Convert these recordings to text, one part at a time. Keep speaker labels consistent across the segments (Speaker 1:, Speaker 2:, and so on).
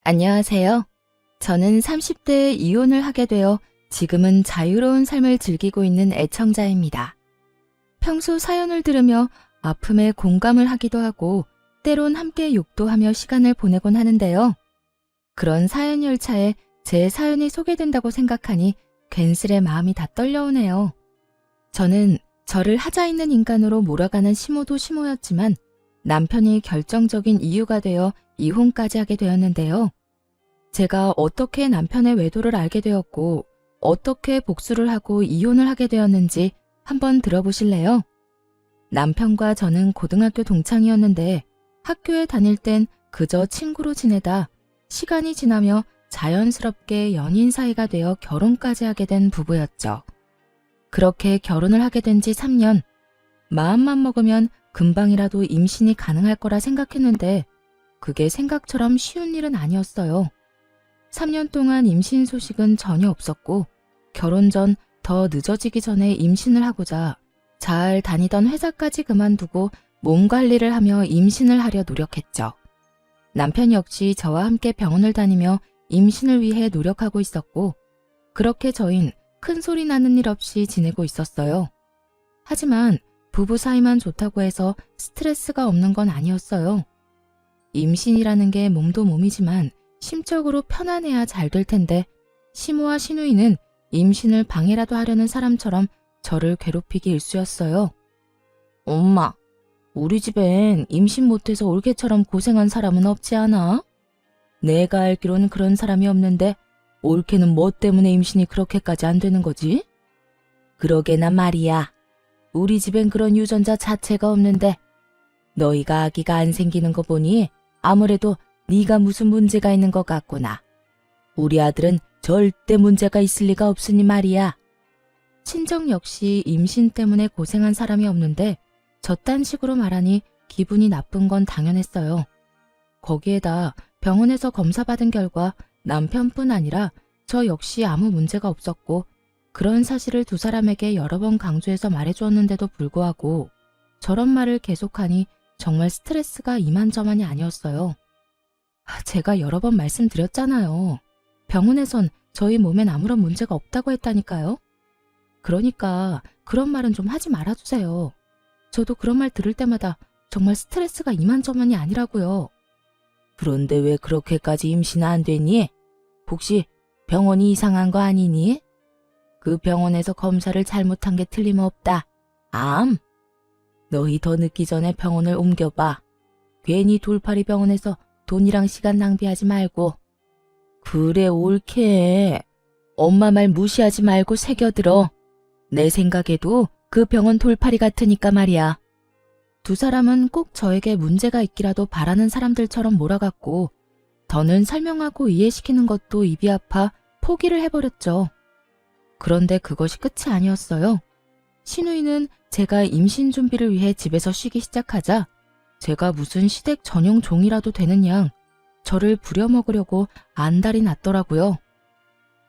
Speaker 1: 안녕하세요. 저는 30대에 이혼을 하게 되어 지금은 자유로운 삶을 즐기고 있는 애청자입니다. 평소 사연을 들으며 아픔에 공감을 하기도 하고 때론 함께 욕도 하며 시간을 보내곤 하는데요. 그런 사연 열차에 제 사연이 소개된다고 생각하니 괜스레 마음이 다 떨려오네요. 저는 저를 하자 있는 인간으로 몰아가는 시모도 시모였지만 남편이 결정적인 이유가 되어 이혼까지 하게 되었는데요. 제가 어떻게 남편의 외도를 알게 되었고 어떻게 복수를 하고 이혼을 하게 되었는지 한번 들어보실래요? 남편과 저는 고등학교 동창이었는데 학교에 다닐 땐 그저 친구로 지내다 시간이 지나며 자연스럽게 연인 사이가 되어 결혼까지 하게 된 부부였죠. 그렇게 결혼을 하게 된 지 3년, 마음만 먹으면 금방이라도 임신이 가능할 거라 생각했는데 그게 생각처럼 쉬운 일은 아니었어요. 3년 동안 임신 소식은 전혀 없었고 결혼 전 더 늦어지기 전에 임신을 하고자 잘 다니던 회사까지 그만두고 몸 관리를 하며 임신을 하려 노력했죠. 남편 역시 저와 함께 병원을 다니며 임신을 위해 노력하고 있었고 그렇게 저흰 큰 소리 나는 일 없이 지내고 있었어요. 하지만 부부 사이만 좋다고 해서 스트레스가 없는 건 아니었어요. 임신이라는 게 몸도 몸이지만 심적으로 편안해야 잘 될 텐데 시모와 시누이는 임신을 방해라도 하려는 사람처럼 저를 괴롭히기 일쑤였어요. 엄마, 우리 집엔 임신 못해서 올케처럼 고생한 사람은 없지 않아? 내가 알기로는 그런 사람이 없는데 올케는 뭐 때문에 임신이 그렇게까지 안 되는 거지? 그러게나 말이야. 우리 집엔 그런 유전자 자체가 없는데 너희가 아기가 안 생기는 거 보니 아무래도 네가 무슨 문제가 있는 것 같구나. 우리 아들은 절대 문제가 있을 리가 없으니 말이야. 친정 역시 임신 때문에 고생한 사람이 없는데 저딴 식으로 말하니 기분이 나쁜 건 당연했어요. 거기에다 병원에서 검사받은 결과 남편뿐 아니라 저 역시 아무 문제가 없었고 그런 사실을 두 사람에게 여러 번 강조해서 말해주었는데도 불구하고 저런 말을 계속하니 정말 스트레스가 이만저만이 아니었어요. 제가 여러 번 말씀드렸잖아요. 병원에선 저희 몸엔 아무런 문제가 없다고 했다니까요. 그러니까 그런 말은 좀 하지 말아주세요. 저도 그런 말 들을 때마다 정말 스트레스가 이만저만이 아니라고요. 그런데 왜 그렇게까지 임신 안 되니? 혹시 병원이 이상한 거 아니니? 그 병원에서 검사를 잘못한 게 틀림없다. 암? 너희 더 늦기 전에 병원을 옮겨봐. 괜히 돌팔이 병원에서 돈이랑 시간 낭비하지 말고. 그래, 옳게. 엄마 말 무시하지 말고 새겨들어. 내 생각에도 그 병원 돌팔이 같으니까 말이야. 두 사람은 꼭 저에게 문제가 있기라도 바라는 사람들처럼 몰아갔고 더는 설명하고 이해시키는 것도 입이 아파 포기를 해버렸죠. 그런데 그것이 끝이 아니었어요. 시누이는 제가 임신 준비를 위해 집에서 쉬기 시작하자 제가 무슨 시댁 전용 종이라도 되는 양 저를 부려먹으려고 안달이 났더라고요.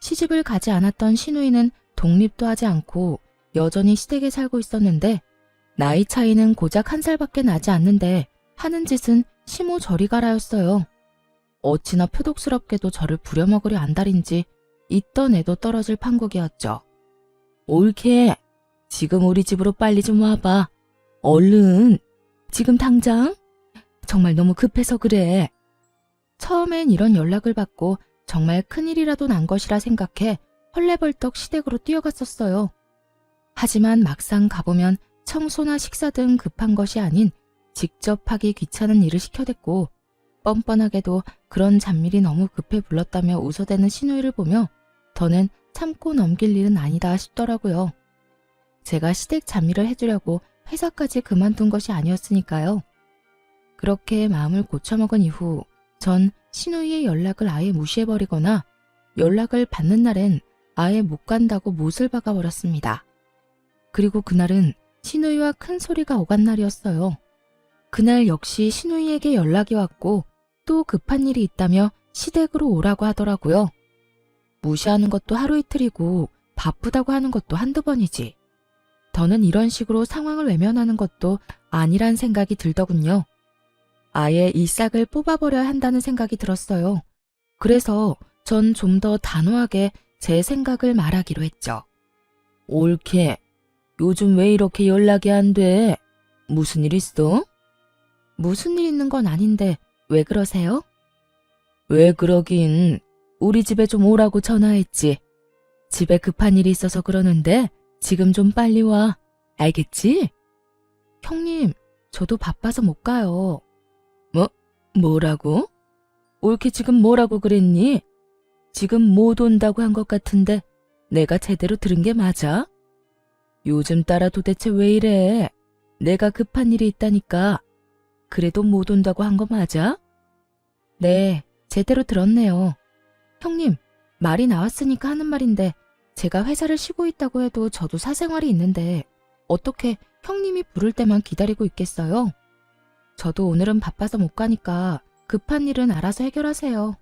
Speaker 1: 시집을 가지 않았던 시누이는 독립도 하지 않고 여전히 시댁에 살고 있었는데 나이 차이는 고작 1살밖에 나지 않는데 하는 짓은 시모 저리 가라였어요. 어찌나 표독스럽게도 저를 부려먹으려 안달인지 있던 애도 떨어질 판국이었죠. 옳게. 지금 우리 집으로 빨리 좀 와봐. 얼른. 지금 당장? 정말 너무 급해서 그래. 처음엔 이런 연락을 받고 정말 큰일이라도 난 것이라 생각해 헐레벌떡 시댁으로 뛰어갔었어요. 하지만 막상 가보면 청소나 식사 등 급한 것이 아닌 직접 하기 귀찮은 일을 시켜댔고 뻔뻔하게도 그런 잡일이 너무 급해 불렀다며 웃어대는 시누이를 보며 더는 참고 넘길 일은 아니다 싶더라고요. 제가 시댁 잡일을 해주려고 회사까지 그만둔 것이 아니었으니까요. 그렇게 마음을 고쳐먹은 이후 전 시누이의 연락을 아예 무시해버리거나 연락을 받는 날엔 아예 못 간다고 못을 박아버렸습니다. 그리고 그날은 시누이와 큰 소리가 오간 날이었어요. 그날 역시 시누이에게 연락이 왔고 또 급한 일이 있다며 시댁으로 오라고 하더라고요. 무시하는 것도 하루 이틀이고 바쁘다고 하는 것도 한두 번이지. 더는 이런 식으로 상황을 외면하는 것도 아니란 생각이 들더군요. 아예 이 싹을 뽑아버려야 한다는 생각이 들었어요. 그래서 전 좀 더 단호하게 제 생각을 말하기로 했죠. 옳게. 요즘 왜 이렇게 연락이 안 돼? 무슨 일 있어? 무슨 일 있는 건 아닌데 왜 그러세요? 왜 그러긴. 우리 집에 좀 오라고 전화했지. 집에 급한 일이 있어서 그러는데 지금 좀 빨리 와. 알겠지? 형님, 저도 바빠서 못 가요. 뭐라고? 옳게 지금 뭐라고 그랬니? 지금 못 온다고 한 것 같은데 내가 제대로 들은 게 맞아? 요즘 따라 도대체 왜 이래? 내가 급한 일이 있다니까. 그래도 못 온다고 한 거 맞아? 네, 제대로 들었네요. 형님, 말이 나왔으니까 하는 말인데 제가 회사를 쉬고 있다고 해도 저도 사생활이 있는데 어떻게 형님이 부를 때만 기다리고 있겠어요? 저도 오늘은 바빠서 못 가니까 급한 일은 알아서 해결하세요.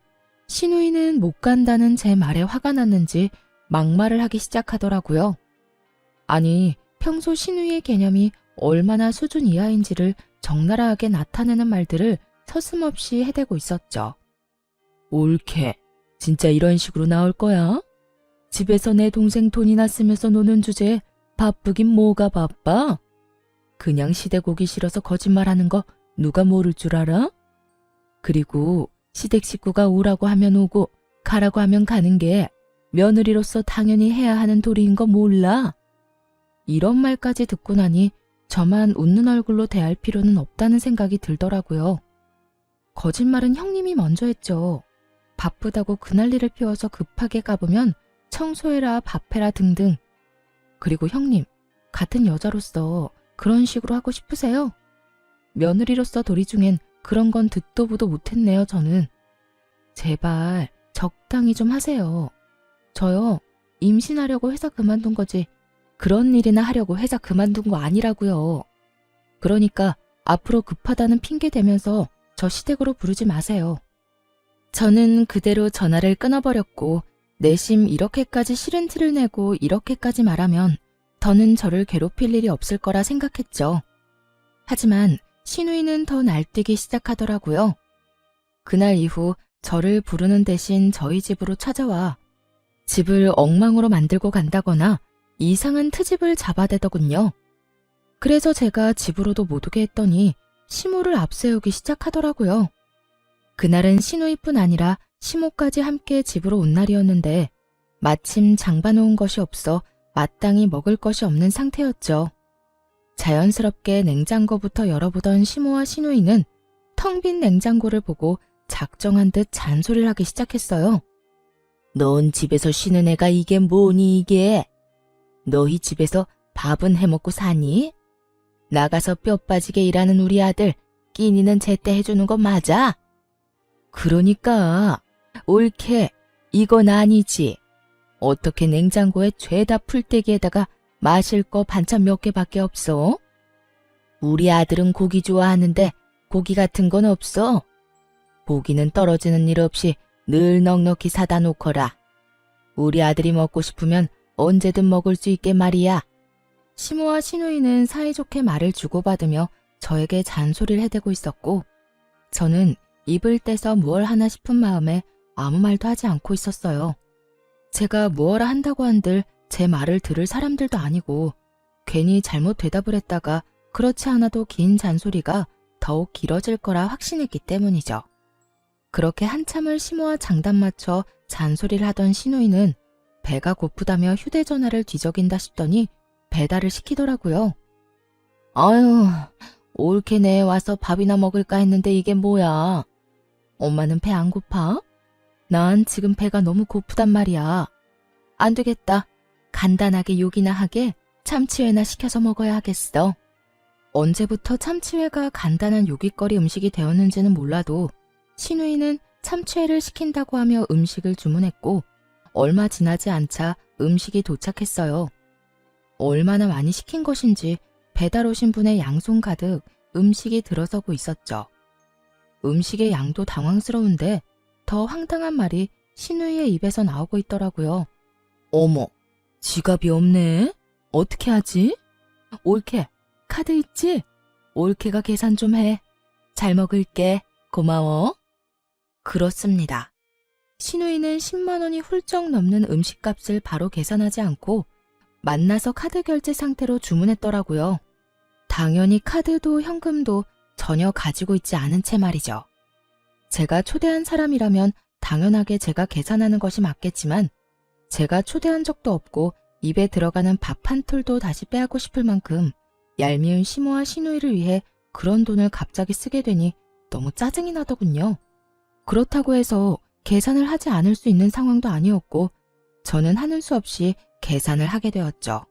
Speaker 1: 신우이는 못 간다는 제 말에 화가 났는지 막말을 하기 시작하더라고요. 아니, 평소 신우이의 개념이 얼마나 수준 이하인지를 적나라하게 나타내는 말들을 서슴없이 해대고 있었죠. 옳게. 진짜 이런 식으로 나올 거야? 집에서 내 동생 돈이나 쓰면서 노는 주제에 바쁘긴 뭐가 바빠? 그냥 시댁 오기 싫어서 거짓말하는 거 누가 모를 줄 알아? 그리고 시댁 식구가 오라고 하면 오고 가라고 하면 가는 게 며느리로서 당연히 해야 하는 도리인 거 몰라? 이런 말까지 듣고 나니 저만 웃는 얼굴로 대할 필요는 없다는 생각이 들더라고요. 거짓말은 형님이 먼저 했죠. 바쁘다고 그날리를 피워서 급하게 가보면 청소해라, 밥해라 등등. 그리고 형님, 같은 여자로서 그런 식으로 하고 싶으세요? 며느리로서 도리 중엔 그런 건 듣도 보도 못했네요, 저는. 제발 적당히 좀 하세요. 저요, 임신하려고 회사 그만둔 거지 그런 일이나 하려고 회사 그만둔 거 아니라고요. 그러니까 앞으로 급하다는 핑계 대면서 저 시댁으로 부르지 마세요. 저는 그대로 전화를 끊어버렸고 내심 이렇게까지 싫은 티를 내고 이렇게까지 말하면 더는 저를 괴롭힐 일이 없을 거라 생각했죠. 하지만 신우이는 더 날뛰기 시작하더라고요. 그날 이후 저를 부르는 대신 저희 집으로 찾아와 집을 엉망으로 만들고 간다거나 이상한 트집을 잡아대더군요. 그래서 제가 집으로도 못 오게 했더니 시모를 앞세우기 시작하더라고요. 그날은 신우이뿐 아니라 시모까지 함께 집으로 온 날이었는데 마침 장봐놓은 것이 없어 마땅히 먹을 것이 없는 상태였죠. 자연스럽게 냉장고부터 열어보던 시모와 신우이는 텅 빈 냉장고를 보고 작정한 듯 잔소리를 하기 시작했어요. 넌 집에서 쉬는 애가 이게 뭐니 이게? 너희 집에서 밥은 해먹고 사니? 나가서 뼈 빠지게 일하는 우리 아들 끼니는 제때 해주는 거 맞아? 그러니까 옳게 이건 아니지. 어떻게 냉장고에 죄다 풀떼기에다가 마실 거 반찬 몇 개밖에 없어? 우리 아들은 고기 좋아하는데 고기 같은 건 없어. 고기는 떨어지는 일 없이 늘 넉넉히 사다 놓거라. 우리 아들이 먹고 싶으면 언제든 먹을 수 있게 말이야. 시모와 신우이는 사이좋게 말을 주고받으며 저에게 잔소리를 해대고 있었고 저는 입을 떼서 무얼 하나 싶은 마음에 아무 말도 하지 않고 있었어요. 제가 무얼 한다고 한들 제 말을 들을 사람들도 아니고 괜히 잘못 대답을 했다가 그렇지 않아도 긴 잔소리가 더욱 길어질 거라 확신했기 때문이죠. 그렇게 한참을 시모와 장단 맞춰 잔소리를 하던 신우이는 배가 고프다며 휴대전화를 뒤적인다 싶더니 배달을 시키더라고요. 아유, 옳게 내에 와서 밥이나 먹을까 했는데 이게 뭐야? 엄마는 배 안 고파? 난 지금 배가 너무 고프단 말이야. 안 되겠다. 간단하게 요기나 하게 참치회나 시켜서 먹어야 하겠어. 언제부터 참치회가 간단한 요깃거리 음식이 되었는지는 몰라도 신우이는 참치회를 시킨다고 하며 음식을 주문했고 얼마 지나지 않자 음식이 도착했어요. 얼마나 많이 시킨 것인지 배달 오신 분의 양손 가득 음식이 들어서고 있었죠. 음식의 양도 당황스러운데 더 황당한 말이 신우이의 입에서 나오고 있더라고요. 어머, 지갑이 없네? 어떻게 하지? 옳게, 카드 있지? 옳게가 계산 좀 해. 잘 먹을게. 고마워. 그렇습니다. 신우이는 10만 원이 훌쩍 넘는 음식값을 바로 계산하지 않고 만나서 카드 결제 상태로 주문했더라고요. 당연히 카드도 현금도 전혀 가지고 있지 않은 채 말이죠. 제가 초대한 사람이라면 당연하게 제가 계산하는 것이 맞겠지만 제가 초대한 적도 없고 입에 들어가는 밥 한 톨도 다시 빼앗고 싶을 만큼 얄미운 시모와 시누이를 위해 그런 돈을 갑자기 쓰게 되니 너무 짜증이 나더군요. 그렇다고 해서 계산을 하지 않을 수 있는 상황도 아니었고 저는 하는 수 없이 계산을 하게 되었죠.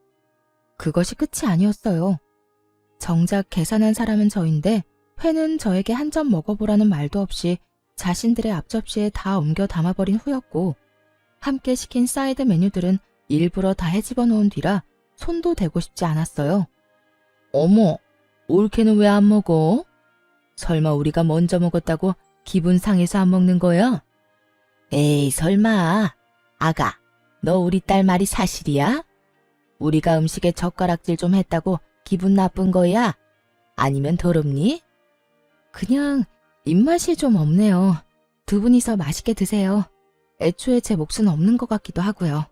Speaker 1: 그것이 끝이 아니었어요. 정작 계산한 사람은 저인데 회는 저에게 한 점 먹어보라는 말도 없이 자신들의 앞접시에 다 옮겨 담아버린 후였고 함께 시킨 사이드 메뉴들은 일부러 다 헤집어 놓은 뒤라 손도 대고 싶지 않았어요. 어머, 올케는 왜 안 먹어? 설마 우리가 먼저 먹었다고 기분 상해서 안 먹는 거야? 에이, 설마. 아가, 너 우리 딸 말이 사실이야? 우리가 음식에 젓가락질 좀 했다고 기분 나쁜 거야? 아니면 더럽니? 그냥 입맛이 좀 없네요. 두 분이서 맛있게 드세요. 애초에 제 몫은 없는 것 같기도 하고요.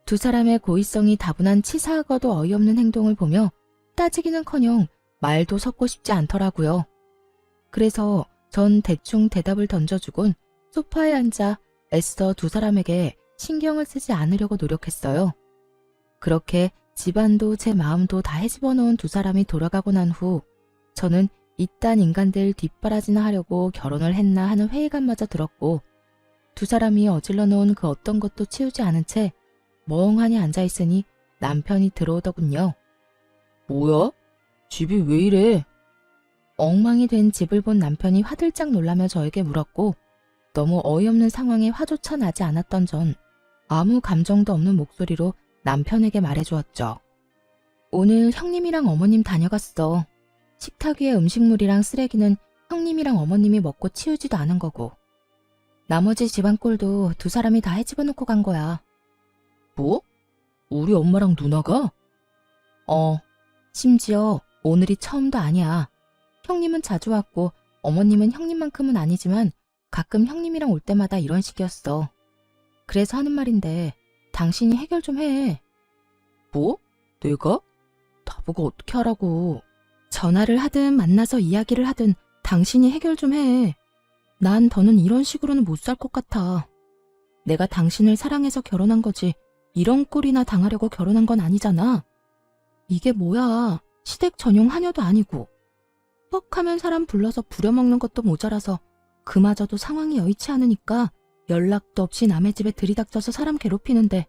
Speaker 1: 두 사람의 고의성이 다분한 치사하고도 어이없는 행동을 보며 따지기는커녕 말도 섞고 싶지 않더라고요. 그래서 전 대충 대답을 던져주곤 소파에 앉아 애써 두 사람에게 신경을 쓰지 않으려고 노력했어요. 그렇게 집안도 제 마음도 다 헤집어 놓은 두 사람이 돌아가고 난 후 저는 이딴 인간들 뒷바라지나 하려고 결혼을 했나 하는 회의감마저 들었고 두 사람이 어질러 놓은 그 어떤 것도 치우지 않은 채 멍하니 앉아있으니 남편이 들어오더군요. 뭐야? 집이 왜 이래? 엉망이 된 집을 본 남편이 화들짝 놀라며 저에게 물었고 너무 어이없는 상황에 화조차 나지 않았던 전 아무 감정도 없는 목소리로 남편에게 말해주었죠. 오늘 형님이랑 어머님 다녀갔어. 식탁 위에 음식물이랑 쓰레기는 형님이랑 어머님이 먹고 치우지도 않은 거고 나머지 집안 꼴도 두 사람이 다 헤집어 놓고 간 거야. 뭐? 우리 엄마랑 누나가? 심지어 오늘이 처음도 아니야. 형님은 자주 왔고 어머님은 형님만큼은 아니지만 가끔 형님이랑 올 때마다 이런 식이었어. 그래서 하는 말인데 당신이 해결 좀 해. 뭐? 내가? 나보고 어떻게 하라고. 전화를 하든 만나서 이야기를 하든 당신이 해결 좀 해. 난 더는 이런 식으로는 못 살 것 같아. 내가 당신을 사랑해서 결혼한 거지 이런 꼴이나 당하려고 결혼한 건 아니잖아. 이게 뭐야. 시댁 전용 하녀도 아니고. 뻑하면 사람 불러서 부려먹는 것도 모자라서 그마저도 상황이 여의치 않으니까 연락도 없이 남의 집에 들이닥쳐서 사람 괴롭히는데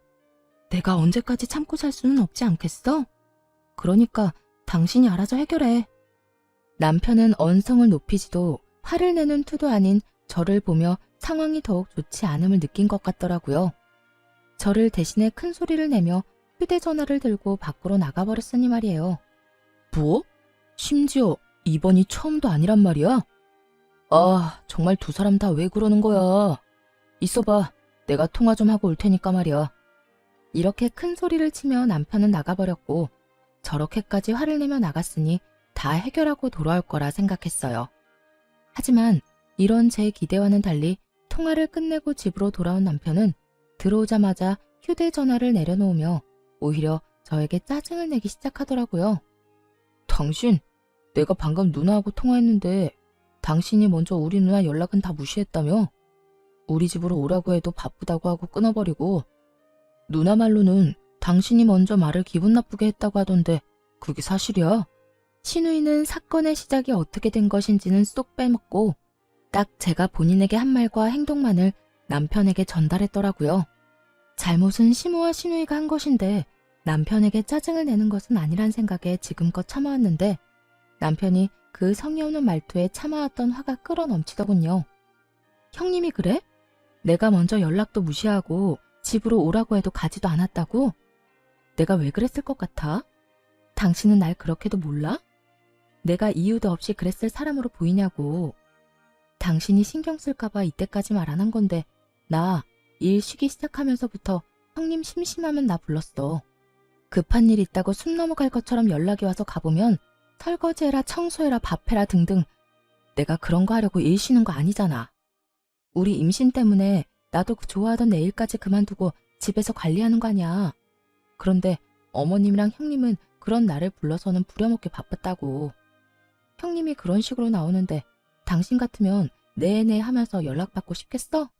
Speaker 1: 내가 언제까지 참고 살 수는 없지 않겠어? 그러니까 당신이 알아서 해결해. 남편은 언성을 높이지도 화를 내는 투도 아닌 저를 보며 상황이 더욱 좋지 않음을 느낀 것 같더라고요. 저를 대신에 큰 소리를 내며 휴대전화를 들고 밖으로 나가버렸으니 말이에요. 뭐? 심지어 이번이 처음도 아니란 말이야? 아, 정말 두 사람 다 왜 그러는 거야? 있어봐. 내가 통화 좀 하고 올 테니까 말이야. 이렇게 큰 소리를 치며 남편은 나가버렸고 저렇게까지 화를 내며 나갔으니 다 해결하고 돌아올 거라 생각했어요. 하지만 이런 제 기대와는 달리 통화를 끝내고 집으로 돌아온 남편은 들어오자마자 휴대전화를 내려놓으며 오히려 저에게 짜증을 내기 시작하더라고요. 당신, 내가 방금 누나하고 통화했는데 당신이 먼저 우리 누나 연락은 다 무시했다며? 우리 집으로 오라고 해도 바쁘다고 하고 끊어버리고 누나 말로는 당신이 먼저 말을 기분 나쁘게 했다고 하던데 그게 사실이야? 신우이는 사건의 시작이 어떻게 된 것인지는 쏙 빼먹고 딱 제가 본인에게 한 말과 행동만을 남편에게 전달했더라고요. 잘못은 시모와 신우이가 한 것인데 남편에게 짜증을 내는 것은 아니란 생각에 지금껏 참아왔는데 남편이 그 성의 없는 말투에 참아왔던 화가 끌어넘치더군요. 형님이 그래? 내가 먼저 연락도 무시하고 집으로 오라고 해도 가지도 않았다고? 내가 왜 그랬을 것 같아? 당신은 날 그렇게도 몰라? 내가 이유도 없이 그랬을 사람으로 보이냐고. 당신이 신경 쓸까봐 이때까지 말 안 한 건데 나 일 쉬기 시작하면서부터 형님 심심하면 나 불렀어. 급한 일 있다고 숨 넘어갈 것처럼 연락이 와서 가보면 설거지해라 청소해라 밥해라 등등 내가 그런 거 하려고 일 쉬는 거 아니잖아. 우리 임신 때문에 나도 그 좋아하던 내 일까지 그만두고 집에서 관리하는 거 아니야. 그런데 어머님이랑 형님은 그런 나를 불러서는 부려먹기 바빴다고. 형님이 그런 식으로 나오는데 당신 같으면 네네 하면서 연락받고 싶겠어?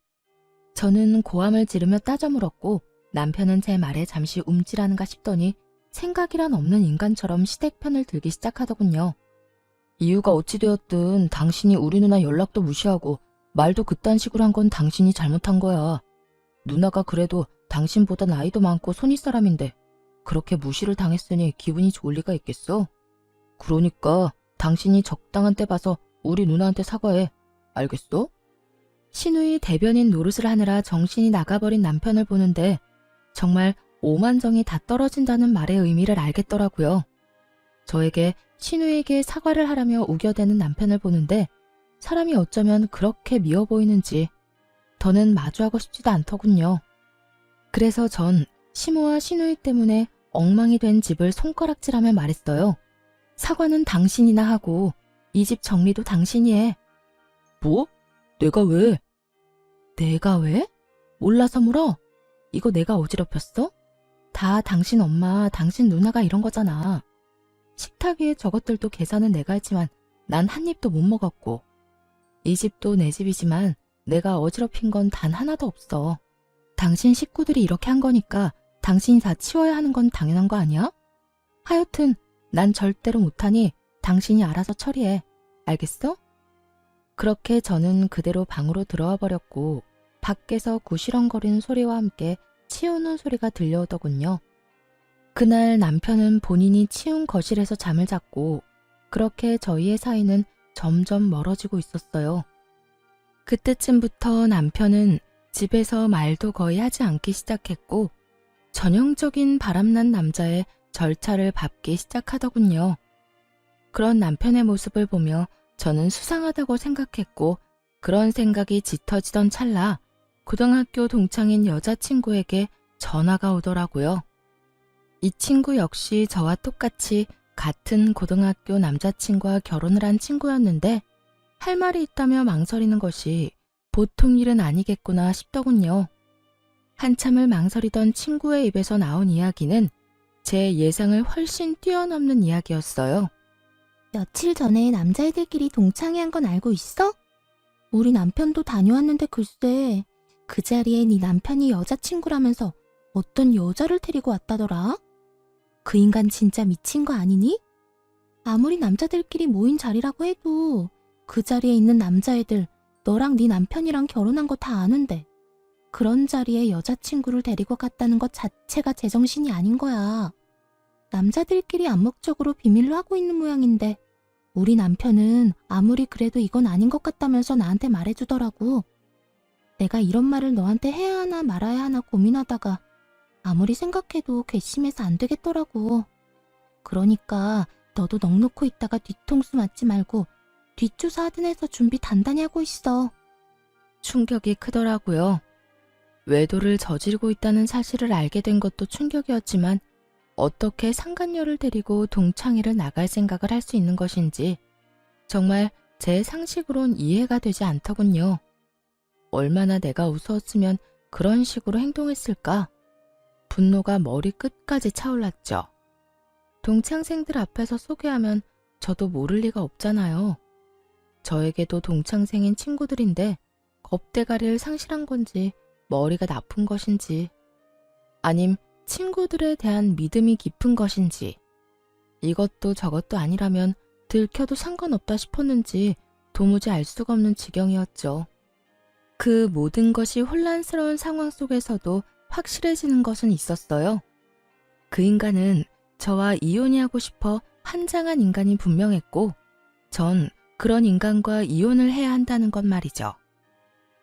Speaker 1: 저는 고함을 지르며 따져 물었고 남편은 제 말에 잠시 움찔하는가 싶더니 생각이란 없는 인간처럼 시댁 편을 들기 시작하더군요. 이유가 어찌 되었든 당신이 우리 누나 연락도 무시하고 말도 그딴 식으로 한 건 당신이 잘못한 거야. 누나가 그래도 당신보다 나이도 많고 손윗 사람인데 그렇게 무시를 당했으니 기분이 좋을 리가 있겠어? 그러니까 당신이 적당한 때 봐서 우리 누나한테 사과해. 알겠어? 시누이 대변인 노릇을 하느라 정신이 나가버린 남편을 보는데 정말 오만정이 다 떨어진다는 말의 의미를 알겠더라고요. 저에게 시누이에게 사과를 하라며 우겨대는 남편을 보는데 사람이 어쩌면 그렇게 미워 보이는지 더는 마주하고 싶지도 않더군요. 그래서 전 시모와 시누이 때문에 엉망이 된 집을 손가락질하며 말했어요. 사과는 당신이나 하고 이 집 정리도 당신이 해. 뭐? 내가 왜? 내가 왜? 몰라서 물어? 이거 내가 어지럽혔어? 다 당신 엄마, 당신 누나가 이런 거잖아. 식탁 위에 저것들도 계산은 내가 했지만 난 한 입도 못 먹었고 이 집도 내 집이지만 내가 어지럽힌 건 단 하나도 없어. 당신 식구들이 이렇게 한 거니까 당신이 다 치워야 하는 건 당연한 거 아니야? 하여튼 난 절대로 못하니 당신이 알아서 처리해. 알겠어? 그렇게 저는 그대로 방으로 들어와 버렸고 밖에서 구시렁거리는 소리와 함께 치우는 소리가 들려오더군요. 그날 남편은 본인이 치운 거실에서 잠을 잤고 그렇게 저희의 사이는 점점 멀어지고 있었어요. 그때쯤부터 남편은 집에서 말도 거의 하지 않기 시작했고 전형적인 바람난 남자의 절차를 밟기 시작하더군요. 그런 남편의 모습을 보며 저는 수상하다고 생각했고 그런 생각이 짙어지던 찰나 고등학교 동창인 여자친구에게 전화가 오더라고요. 이 친구 역시 저와 똑같이 같은 고등학교 남자친구와 결혼을 한 친구였는데 할 말이 있다며 망설이는 것이 보통 일은 아니겠구나 싶더군요. 한참을 망설이던 친구의 입에서 나온 이야기는 제 예상을 훨씬 뛰어넘는 이야기였어요.
Speaker 2: 며칠 전에 남자애들끼리 동창회 한 건 알고 있어? 우리 남편도 다녀왔는데 글쎄 그 자리에 네 남편이 여자친구라면서 어떤 여자를 데리고 왔다더라? 그 인간 진짜 미친 거 아니니? 아무리 남자들끼리 모인 자리라고 해도 그 자리에 있는 남자애들 너랑 네 남편이랑 결혼한 거 다 아는데 그런 자리에 여자친구를 데리고 갔다는 것 자체가 제정신이 아닌 거야. 남자들끼리 암묵적으로 비밀로 하고 있는 모양인데 우리 남편은 아무리 그래도 이건 아닌 것 같다면서 나한테 말해주더라고. 내가 이런 말을 너한테 해야 하나 말아야 하나 고민하다가 아무리 생각해도 괘씸해서 안 되겠더라고. 그러니까 너도 넋놓고 있다가 뒤통수 맞지 말고 뒷조사 하든 해서 준비 단단히 하고 있어.
Speaker 1: 충격이 크더라고요. 외도를 저지르고 있다는 사실을 알게 된 것도 충격이었지만 어떻게 상간녀를 데리고 동창회를 나갈 생각을 할 수 있는 것인지 정말 제 상식으론 이해가 되지 않더군요. 얼마나 내가 우스웠으면 그런 식으로 행동했을까? 분노가 머리 끝까지 차올랐죠. 동창생들 앞에서 소개하면 저도 모를 리가 없잖아요. 저에게도 동창생인 친구들인데 겁대가리를 상실한 건지 머리가 나쁜 것인지 아님 친구들에 대한 믿음이 깊은 것인지 이것도 저것도 아니라면 들켜도 상관없다 싶었는지 도무지 알 수가 없는 지경이었죠. 그 모든 것이 혼란스러운 상황 속에서도 확실해지는 것은 있었어요. 그 인간은 저와 이혼이 하고 싶어 환장한 인간이 분명했고 전 그런 인간과 이혼을 해야 한다는 것 말이죠.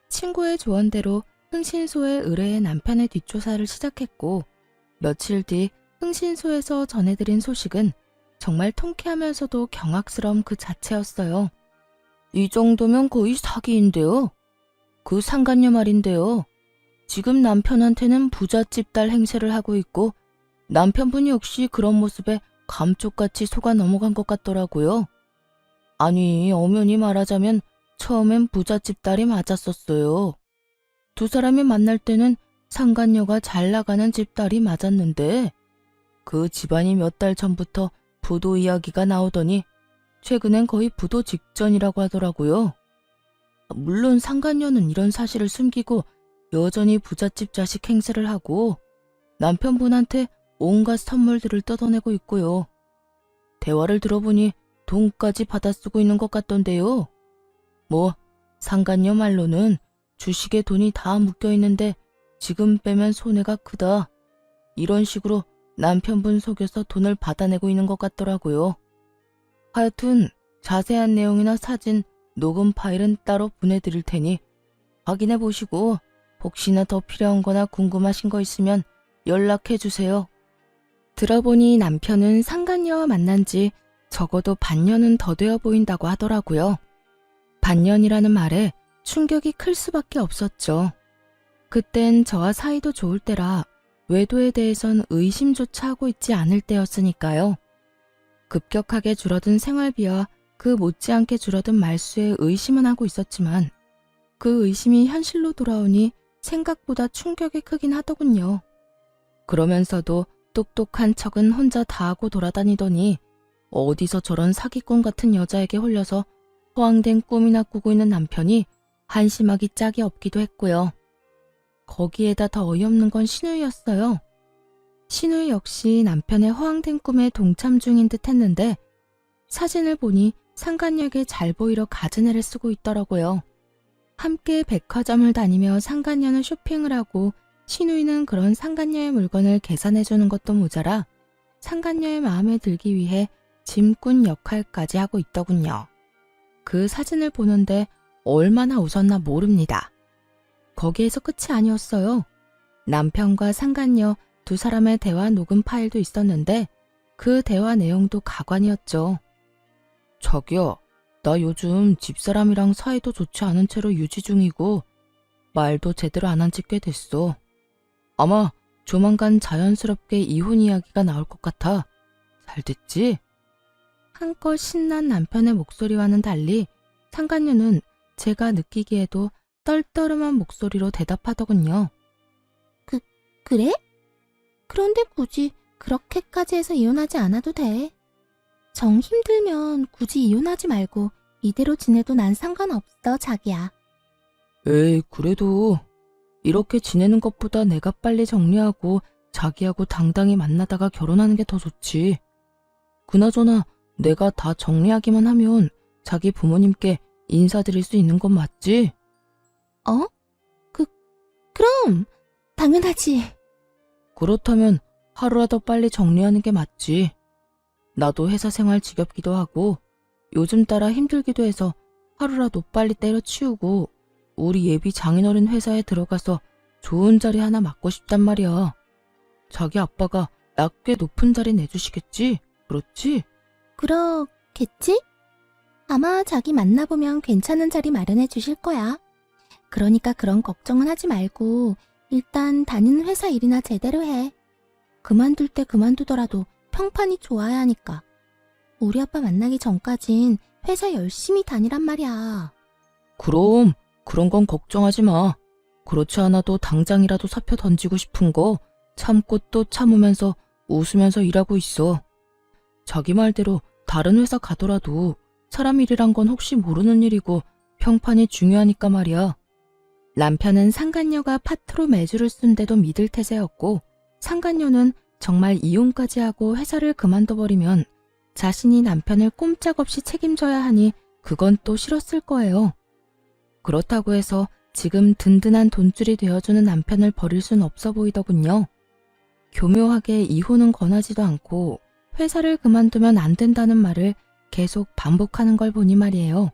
Speaker 1: 친구의 조언대로 흥신소에 의뢰해 남편의 뒷조사를 시작했고 며칠 뒤 흥신소에서 전해드린 소식은 정말 통쾌하면서도 경악스러움 그 자체였어요. 이 정도면 거의 사기인데요. 그 상간녀 말인데요. 지금 남편한테는 부잣집 딸 행세를 하고 있고 남편분 역시 그런 모습에 감쪽같이 속아 넘어간 것 같더라고요. 아니, 엄연히 말하자면 처음엔 부잣집 딸이 맞았었어요. 두 사람이 만날 때는 상간녀가 잘 나가는 집딸이 맞았는데 그 집안이 몇 달 전부터 부도 이야기가 나오더니 최근엔 거의 부도 직전이라고 하더라고요. 물론 상간녀는 이런 사실을 숨기고 여전히 부잣집 자식 행세를 하고 남편분한테 온갖 선물들을 뜯어내고 있고요. 대화를 들어보니 돈까지 받아 쓰고 있는 것 같던데요. 뭐 상간녀 말로는 주식에 돈이 다 묶여 있는데 지금 빼면 손해가 크다. 이런 식으로 남편분 속여서 돈을 받아내고 있는 것 같더라고요. 하여튼 자세한 내용이나 사진, 녹음 파일은 따로 보내드릴 테니 확인해 보시고 혹시나 더 필요한 거나 궁금하신 거 있으면 연락해 주세요. 들어보니 남편은 상간녀와 만난 지 적어도 반년은 더 되어 보인다고 하더라고요. 반년이라는 말에 충격이 클 수밖에 없었죠. 그땐 저와 사이도 좋을 때라 외도에 대해선 의심조차 하고 있지 않을 때였으니까요. 급격하게 줄어든 생활비와 그 못지않게 줄어든 말수에 의심은 하고 있었지만 그 의심이 현실로 돌아오니 생각보다 충격이 크긴 하더군요. 그러면서도 똑똑한 척은 혼자 다 하고 돌아다니더니 어디서 저런 사기꾼 같은 여자에게 홀려서 허황된 꿈이나 꾸고 있는 남편이 한심하기 짝이 없기도 했고요. 거기에다 더 어이없는 건 신우이였어요. 신우이 역시 남편의 허황된 꿈에 동참 중인 듯 했는데 사진을 보니 상간녀에게 잘 보이려 가즈네를 쓰고 있더라고요. 함께 백화점을 다니며 상간녀는 쇼핑을 하고 신우이는 그런 상간녀의 물건을 계산해주는 것도 모자라 상간녀의 마음에 들기 위해 짐꾼 역할까지 하고 있더군요. 그 사진을 보는데 얼마나 웃었나 모릅니다. 거기에서 끝이 아니었어요. 남편과 상간녀 두 사람의 대화 녹음 파일도 있었는데 그 대화 내용도 가관이었죠. 자기야, 나 요즘 집사람이랑 사이도 좋지 않은 채로 유지 중이고 말도 제대로 안 한 지 꽤 됐어. 아마 조만간 자연스럽게 이혼 이야기가 나올 것 같아. 잘 됐지? 한껏 신난 남편의 목소리와는 달리 상간녀는 제가 느끼기에도 떨떠름한 목소리로 대답하더군요.
Speaker 2: 그래? 그런데 굳이 그렇게까지 해서 이혼하지 않아도 돼. 정 힘들면 굳이 이혼하지 말고 이대로 지내도 난 상관없어, 자기야.
Speaker 1: 에이, 그래도 이렇게 지내는 것보다 내가 빨리 정리하고 자기하고 당당히 만나다가 결혼하는 게 더 좋지. 그나저나 내가 다 정리하기만 하면 자기 부모님께 인사드릴 수 있는 건 맞지?
Speaker 2: 어? 그럼 당연하지.
Speaker 1: 그렇다면 하루라도 빨리 정리하는 게 맞지. 나도 회사 생활 지겹기도 하고 요즘 따라 힘들기도 해서 하루라도 빨리 때려치우고 우리 예비 장인어른 회사에 들어가서 좋은 자리 하나 맡고 싶단 말이야. 자기 아빠가 나 꽤 높은 자리 내주시겠지? 그렇지?
Speaker 2: 그렇겠지? 아마 자기 만나보면 괜찮은 자리 마련해 주실 거야. 그러니까 그런 걱정은 하지 말고 일단 다니는 회사 일이나 제대로 해. 그만둘 때 그만두더라도 평판이 좋아야 하니까. 우리 아빠 만나기 전까진 회사 열심히 다니란 말이야.
Speaker 1: 그럼 그런 건 걱정하지 마. 그렇지 않아도 당장이라도 사표 던지고 싶은 거 참고 또 참으면서 웃으면서 일하고 있어. 자기 말대로 다른 회사 가더라도 사람 일이란 건 혹시 모르는 일이고 평판이 중요하니까 말이야. 남편은 상간녀가 파트로 매주를 쓴데도 믿을 태세였고 상간녀는 정말 이혼까지 하고 회사를 그만둬버리면 자신이 남편을 꼼짝없이 책임져야 하니 그건 또 싫었을 거예요. 그렇다고 해서 지금 든든한 돈줄이 되어주는 남편을 버릴 순 없어 보이더군요. 교묘하게 이혼은 권하지도 않고 회사를 그만두면 안 된다는 말을 계속 반복하는 걸 보니 말이에요.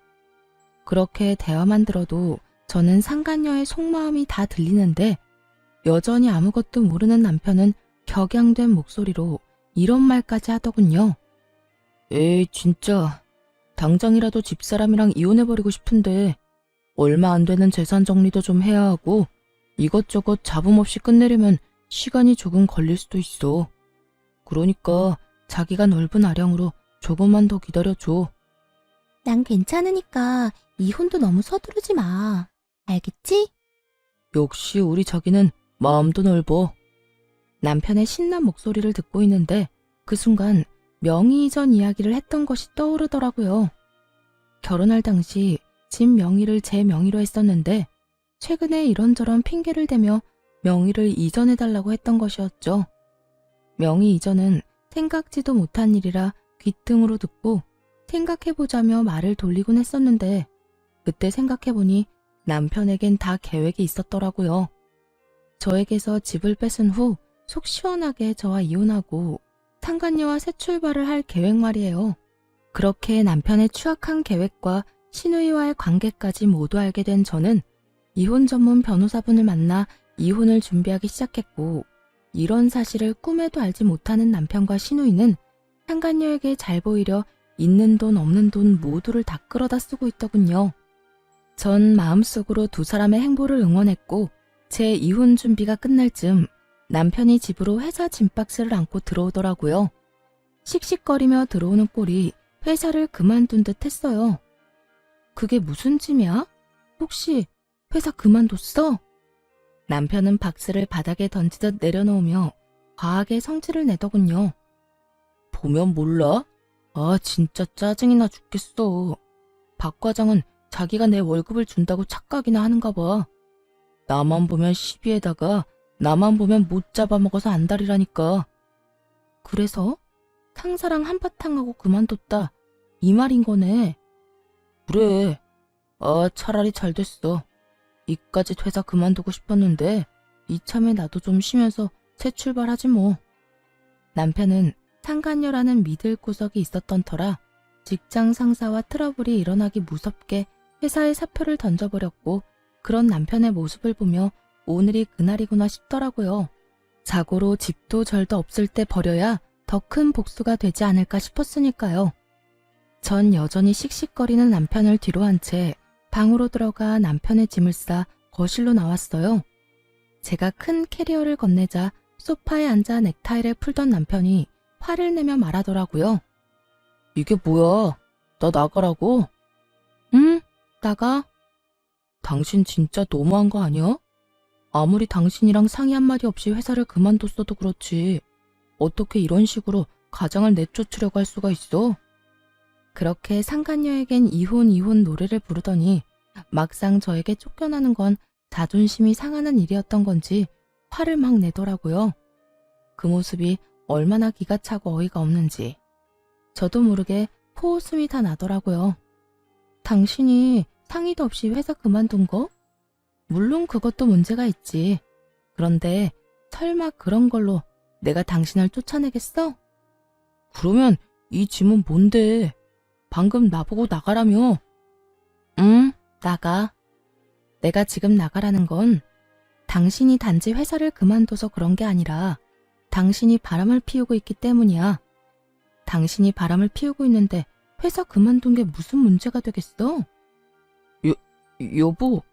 Speaker 1: 그렇게 대화만 들어도 저는 상간녀의 속마음이 다 들리는데 여전히 아무것도 모르는 남편은 격양된 목소리로 이런 말까지 하더군요. 에이, 진짜 당장이라도 집사람이랑 이혼해버리고 싶은데 얼마 안 되는 재산 정리도 좀 해야 하고 이것저것 잡음 없이 끝내려면 시간이 조금 걸릴 수도 있어. 그러니까 자기가 넓은 아량으로 조금만 더 기다려줘.
Speaker 2: 난 괜찮으니까 이혼도 너무 서두르지 마. 알겠지?
Speaker 1: 역시 우리 자기는 마음도 넓어. 남편의 신난 목소리를 듣고 있는데 그 순간 명의 이전 이야기를 했던 것이 떠오르더라고요. 결혼할 당시 집 명의를 제 명의로 했었는데 최근에 이런저런 핑계를 대며 명의를 이전해달라고 했던 것이었죠. 명의 이전은 생각지도 못한 일이라 귀등으로 듣고 생각해보자며 말을 돌리곤 했었는데 그때 생각해보니 남편에겐 다 계획이 있었더라고요. 저에게서 집을 뺏은 후 속 시원하게 저와 이혼하고 상간녀와 새 출발을 할 계획 말이에요. 그렇게 남편의 추악한 계획과 시누이와의 관계까지 모두 알게 된 저는 이혼 전문 변호사분을 만나 이혼을 준비하기 시작했고 이런 사실을 꿈에도 알지 못하는 남편과 시누이는 상간녀에게 잘 보이려 있는 돈 없는 돈 모두를 다 끌어다 쓰고 있더군요. 전 마음속으로 두 사람의 행보를 응원했고 제 이혼 준비가 끝날 즈음 남편이 집으로 회사 짐박스를 안고 들어오더라고요. 씩씩거리며 들어오는 꼴이 회사를 그만둔 듯 했어요. 그게 무슨 짐이야? 혹시 회사 그만뒀어? 남편은 박스를 바닥에 던지듯 내려놓으며 과하게 성질을 내더군요. 보면 몰라? 아 진짜 짜증이 나 죽겠어. 박 과장은 자기가 내 월급을 준다고 착각이나 하는가 봐. 나만 보면 시비에다가 나만 보면 못 잡아먹어서 안달이라니까. 그래서 상사랑 한바탕하고 그만뒀다 이 말인 거네. 그래. 아 차라리 잘 됐어. 이까짓 회사 그만두고 싶었는데 이참에 나도 좀 쉬면서 새 출발하지 뭐. 남편은 상간녀라는 믿을 구석이 있었던 터라 직장 상사와 트러블이 일어나기 무섭게 회사에 사표를 던져버렸고 그런 남편의 모습을 보며 오늘이 그날이구나 싶더라고요. 자고로 집도 절도 없을 때 버려야 더 큰 복수가 되지 않을까 싶었으니까요. 전 여전히 씩씩거리는 남편을 뒤로 한 채 방으로 들어가 남편의 짐을 싸 거실로 나왔어요. 제가 큰 캐리어를 건네자 소파에 앉아 넥타이를 풀던 남편이 화를 내며 말하더라고요. 이게 뭐야? 나 나가라고? 응, 나가. 당신 진짜 너무한 거 아니야? 아무리 당신이랑 상의 한마디 없이 회사를 그만뒀어도 그렇지. 어떻게 이런 식으로 가장을 내쫓으려고 할 수가 있어? 그렇게 상간녀에겐 이혼 노래를 부르더니 막상 저에게 쫓겨나는 건 자존심이 상하는 일이었던 건지 화를 막 내더라고요. 그 모습이 얼마나 기가 차고 어이가 없는지 저도 모르게 코웃음이 다 나더라고요. 당신이 상의도 없이 회사 그만둔 거? 물론 그것도 문제가 있지. 그런데 설마 그런 걸로 내가 당신을 쫓아내겠어? 그러면 이 짐은 뭔데? 방금 나보고 나가라며. 응, 나가. 내가 지금 나가라는 건 당신이 단지 회사를 그만둬서 그런 게 아니라 당신이 바람을 피우고 있기 때문이야. 당신이 바람을 피우고 있는데 회사 그만둔 게 무슨 문제가 되겠어? 여보,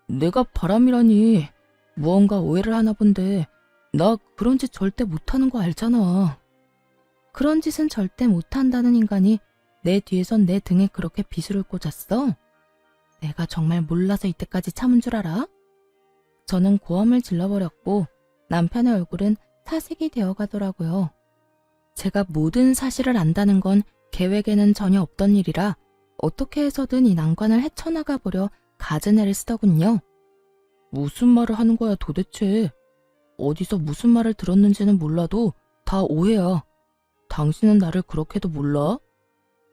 Speaker 1: 내가 바람이라니 무언가 오해를 하나 본데 나 그런 짓 절대 못하는 거 알잖아. 그런 짓은 절대 못한다는 인간이 내 뒤에선 내 등에 그렇게 비수를 꽂았어? 내가 정말 몰라서 이때까지 참은 줄 알아? 저는 고함을 질러버렸고 남편의 얼굴은 사색이 되어가더라고요. 제가 모든 사실을 안다는 건 계획에는 전혀 없던 일이라 어떻게 해서든 이 난관을 헤쳐나가 보려 갖은 애를 쓰더군요. 무슨 말을 하는 거야 도대체. 어디서 무슨 말을 들었는지는 몰라도 다 오해야. 당신은 나를 그렇게도 몰라?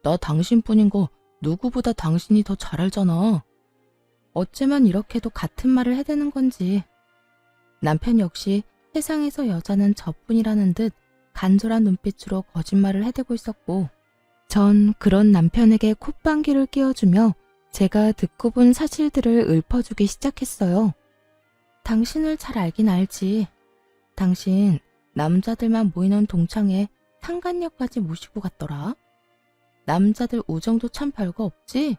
Speaker 1: 나 당신뿐인 거 누구보다 당신이 더 잘 알잖아. 어쩌면 이렇게도 같은 말을 해대는 건지. 남편 역시 세상에서 여자는 저뿐이라는 듯 간절한 눈빛으로 거짓말을 해대고 있었고 전 그런 남편에게 콧방귀를 뀌어주며 제가 듣고 본 사실들을 읊어주기 시작했어요. 당신을 잘 알긴 알지. 당신 남자들만 모이는 동창회 상간녀까지 모시고 갔더라. 남자들 우정도 참 별거 없지?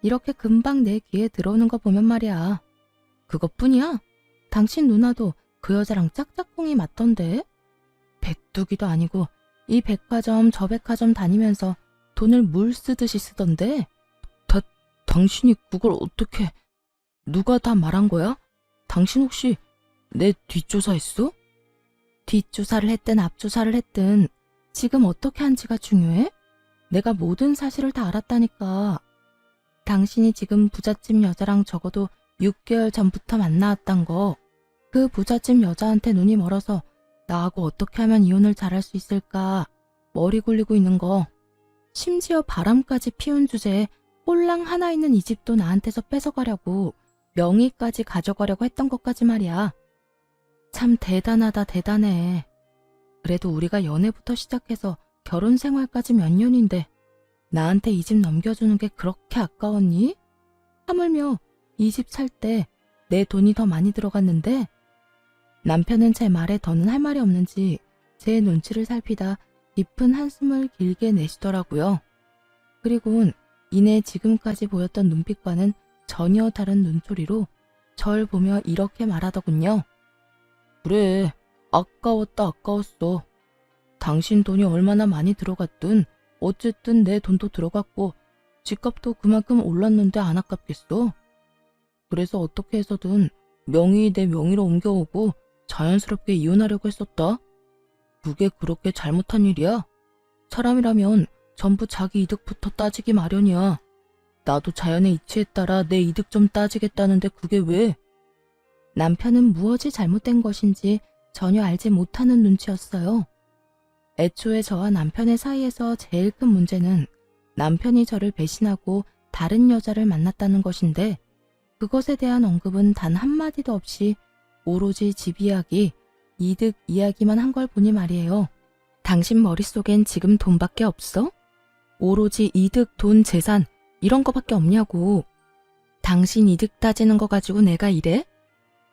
Speaker 1: 이렇게 금방 내 귀에 들어오는 거 보면 말이야. 그것뿐이야? 당신 누나도 그 여자랑 짝짝꿍이 맞던데? 백두기도 아니고 이 백화점 저 백화점 다니면서 돈을 물 쓰듯이 쓰던데? 당신이 그걸 어떻게... 누가 다 말한 거야? 당신 혹시 내 뒷조사했어? 뒷조사를 했든 앞조사를 했든 지금 어떻게 한지가 중요해? 내가 모든 사실을 다 알았다니까. 당신이 지금 부잣집 여자랑 적어도 6개월 전부터 만나왔단 거. 그 부잣집 여자한테 눈이 멀어서 나하고 어떻게 하면 이혼을 잘할 수 있을까 머리 굴리고 있는 거. 심지어 바람까지 피운 주제에 꼴랑 하나 있는 이 집도 나한테서 뺏어가려고 명의까지 가져가려고 했던 것까지 말이야. 참 대단하다 대단해. 그래도 우리가 연애부터 시작해서 결혼 생활까지 몇 년인데 나한테 이 집 넘겨주는 게 그렇게 아까웠니? 하물며 이 집 살 때 내 돈이 더 많이 들어갔는데. 남편은 제 말에 더는 할 말이 없는지 제 눈치를 살피다 깊은 한숨을 길게 내쉬더라고요. 그리곤 이내 지금까지 보였던 눈빛과는 전혀 다른 눈초리로 절 보며 이렇게 말하더군요. 그래, 아까웠다 아까웠어. 당신 돈이 얼마나 많이 들어갔든 어쨌든 내 돈도 들어갔고 집값도 그만큼 올랐는데 안 아깝겠어? 그래서 어떻게 해서든 명의 내 명의로 옮겨오고 자연스럽게 이혼하려고 했었다. 그게 그렇게 잘못한 일이야? 사람이라면 전부 자기 이득부터 따지기 마련이야. 나도 자연의 이치에 따라 내 이득 좀 따지겠다는데 그게 왜? 남편은 무엇이 잘못된 것인지 전혀 알지 못하는 눈치였어요. 애초에 저와 남편의 사이에서 제일 큰 문제는 남편이 저를 배신하고 다른 여자를 만났다는 것인데 그것에 대한 언급은 단 한마디도 없이 오로지 집 이야기, 이득 이야기만 한 걸 보니 말이에요. 당신 머릿속엔 지금 돈밖에 없어? 오로지 이득, 돈, 재산 이런 거밖에 없냐고. 당신 이득 따지는 거 가지고 내가 이래?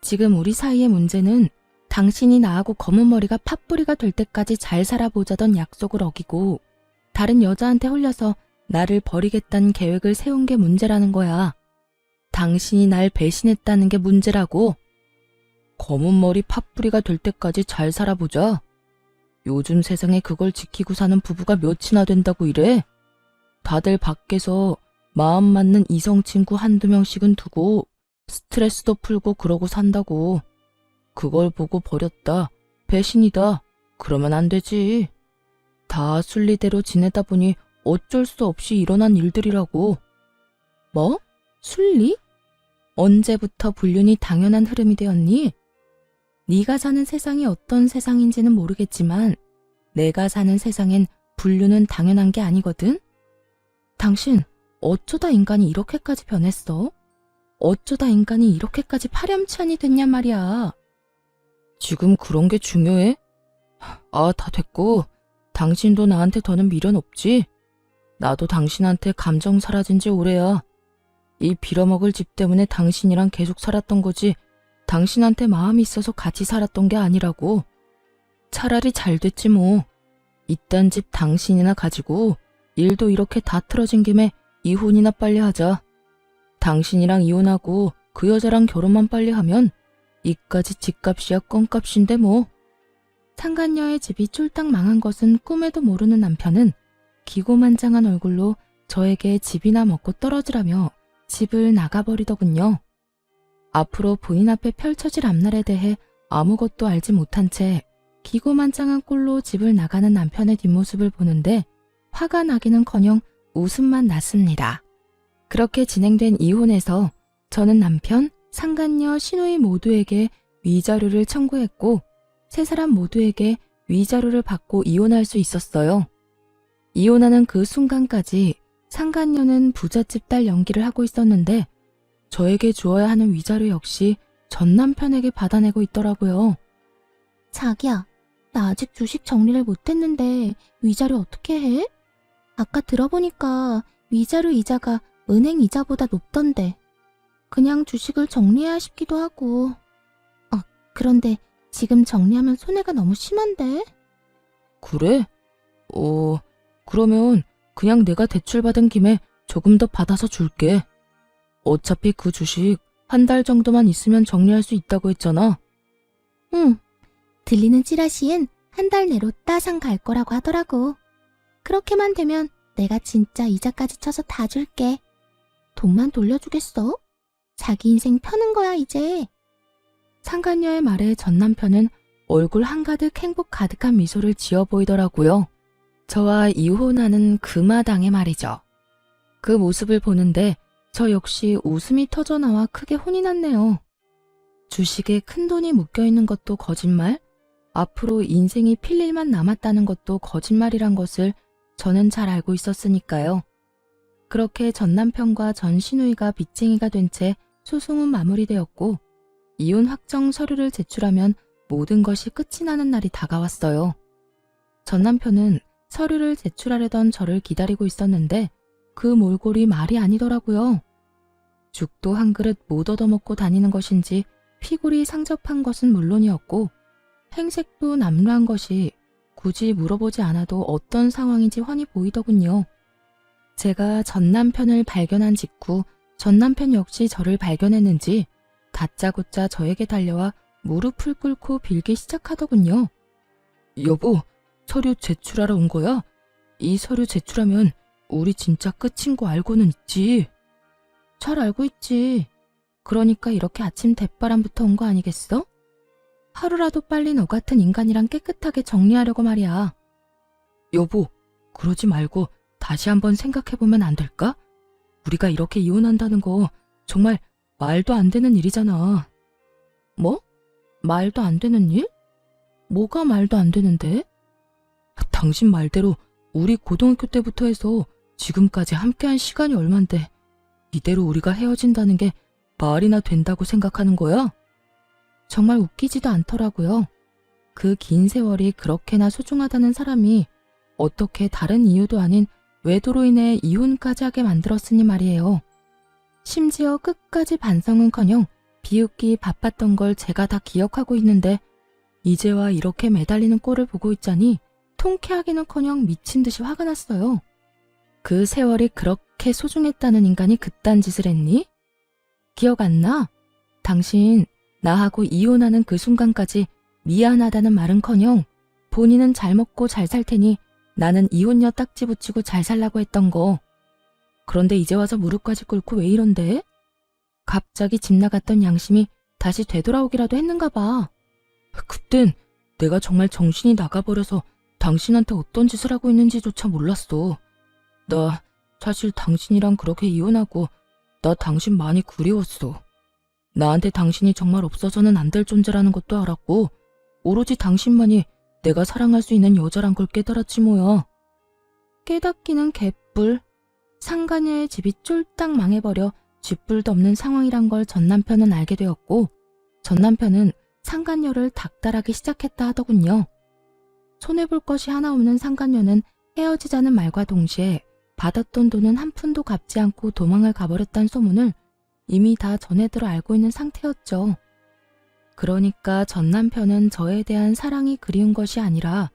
Speaker 1: 지금 우리 사이의 문제는 당신이 나하고 검은 머리가 팥뿌리가 될 때까지 잘 살아보자던 약속을 어기고 다른 여자한테 홀려서 나를 버리겠다는 계획을 세운 게 문제라는 거야. 당신이 날 배신했다는 게 문제라고. 검은 머리 팥뿌리가 될 때까지 잘 살아보자. 요즘 세상에 그걸 지키고 사는 부부가 몇이나 된다고 이래? 다들 밖에서 마음 맞는 이성 친구 한두 명씩은 두고 스트레스도 풀고 그러고 산다고. 그걸 보고 버렸다, 배신이다, 그러면 안 되지. 다 순리대로 지내다 보니 어쩔 수 없이 일어난 일들이라고. 뭐? 순리? 언제부터 불륜이 당연한 흐름이 되었니? 네가 사는 세상이 어떤 세상인지는 모르겠지만 내가 사는 세상엔 불륜은 당연한 게 아니거든? 당신 어쩌다 인간이 이렇게까지 변했어? 어쩌다 인간이 이렇게까지 파렴치한이 됐냔 말이야. 지금 그런 게 중요해? 다 됐고 당신도 나한테 더는 미련 없지? 나도 당신한테 감정 사라진 지 오래야. 이 빌어먹을 집 때문에 당신이랑 계속 살았던 거지 당신한테 마음이 있어서 같이 살았던 게 아니라고. 차라리 잘 됐지 뭐. 이딴 집 당신이나 가지고 일도 이렇게 다 틀어진 김에 이혼이나 빨리 하자. 당신이랑 이혼하고 그 여자랑 결혼만 빨리 하면 이까지 집값이야 껌값인데 뭐. 상간녀의 집이 쫄딱 망한 것은 꿈에도 모르는 남편은 기고만장한 얼굴로 저에게 집이나 먹고 떨어지라며 집을 나가버리더군요. 앞으로 부인 앞에 펼쳐질 앞날에 대해 아무것도 알지 못한 채 기고만장한 꼴로 집을 나가는 남편의 뒷모습을 보는데 화가 나기는커녕 웃음만 났습니다. 그렇게 진행된 이혼에서 저는 남편, 상간녀, 시누이 모두에게 위자료를 청구했고 세 사람 모두에게 위자료를 받고 이혼할 수 있었어요. 이혼하는 그 순간까지 상간녀는 부잣집 딸 연기를 하고 있었는데 저에게 주어야 하는 위자료 역시 전 남편에게 받아내고 있더라고요.
Speaker 2: 자기야, 나 아직 주식 정리를 못했는데 위자료 어떻게 해? 아까 들어보니까 위자료 이자가 은행 이자보다 높던데 그냥 주식을 정리해야 싶기도 하고. 그런데 지금 정리하면 손해가 너무 심한데?
Speaker 1: 그래? 그러면 그냥 내가 대출받은 김에 조금 더 받아서 줄게. 어차피 그 주식 한 달 정도만 있으면 정리할 수 있다고 했잖아.
Speaker 2: 응, 들리는 찌라시엔 한 달 내로 따상 갈 거라고 하더라고. 그렇게만 되면 내가 진짜 이자까지 쳐서 다 줄게. 돈만 돌려주겠어? 자기 인생 펴는 거야 이제.
Speaker 1: 상간녀의 말에 전 남편은 얼굴 한가득 행복 가득한 미소를 지어 보이더라고요. 저와 이혼하는 그 마당에 말이죠. 그 모습을 보는데 저 역시 웃음이 터져나와 크게 혼이 났네요. 주식에 큰돈이 묶여있는 것도 거짓말, 앞으로 인생이 필 일만 남았다는 것도 거짓말이란 것을 저는 잘 알고 있었으니까요. 그렇게 전 남편과 전 시누이가 빚쟁이가 된 채 소송은 마무리되었고 이혼 확정 서류를 제출하면 모든 것이 끝이 나는 날이 다가왔어요. 전 남편은 서류를 제출하려던 저를 기다리고 있었는데 그 몰골이 말이 아니더라고요. 죽도 한 그릇 못 얻어먹고 다니는 것인지 피골이 상접한 것은 물론이었고 행색도 남루한 것이 굳이 물어보지 않아도 어떤 상황인지 훤히 보이더군요. 제가 전 남편을 발견한 직후 전 남편 역시 저를 발견했는지 다짜고짜 저에게 달려와 무릎을 꿇고 빌기 시작하더군요. 여보, 서류 제출하러 온 거야? 이 서류 제출하면 우리 진짜 끝인 거 알고는 있지? 잘 알고 있지. 그러니까 이렇게 아침 대바람부터 온 거 아니겠어? 하루라도 빨리 너 같은 인간이랑 깨끗하게 정리하려고 말이야. 여보, 그러지 말고 다시 한번 생각해보면 안 될까? 우리가 이렇게 이혼한다는 거 정말 말도 안 되는 일이잖아. 뭐? 말도 안 되는 일? 뭐가 말도 안 되는데? 당신 말대로 우리 고등학교 때부터 해서 지금까지 함께한 시간이 얼만데 이대로 우리가 헤어진다는 게 말이나 된다고 생각하는 거야? 정말 웃기지도 않더라고요. 그 긴 세월이 그렇게나 소중하다는 사람이 어떻게 다른 이유도 아닌 외도로 인해 이혼까지 하게 만들었으니 말이에요. 심지어 끝까지 반성은커녕 비웃기 바빴던 걸 제가 다 기억하고 있는데 이제와 이렇게 매달리는 꼴을 보고 있자니 통쾌하기는커녕 미친 듯이 화가 났어요. 그 세월이 그렇게 소중했다는 인간이 그딴 짓을 했니? 기억 안 나? 당신 나하고 이혼하는 그 순간까지 미안하다는 말은커녕 본인은 잘 먹고 잘 살 테니 나는 이혼녀 딱지 붙이고 잘 살라고 했던 거. 그런데 이제 와서 무릎까지 꿇고 왜 이런데? 갑자기 집 나갔던 양심이 다시 되돌아오기라도 했는가 봐. 그땐 내가 정말 정신이 나가버려서 당신한테 어떤 짓을 하고 있는지조차 몰랐어. 나 사실 당신이랑 그렇게 이혼하고 나 당신 많이 그리웠어. 나한테 당신이 정말 없어서는 안 될 존재라는 것도 알았고 오로지 당신만이 내가 사랑할 수 있는 여자란 걸 깨달았지 뭐야. 깨닫기는 개뿔. 상간녀의 집이 쫄딱 망해버려 쥐뿔도 없는 상황이란 걸 전 남편은 알게 되었고 전 남편은 상간녀를 닥달하기 시작했다 하더군요. 손해볼 것이 하나 없는 상간녀는 헤어지자는 말과 동시에 받았던 돈은 한 푼도 갚지 않고 도망을 가버렸다는 소문을 이미 다 전해들어 알고 있는 상태였죠. 그러니까 전 남편은 저에 대한 사랑이 그리운 것이 아니라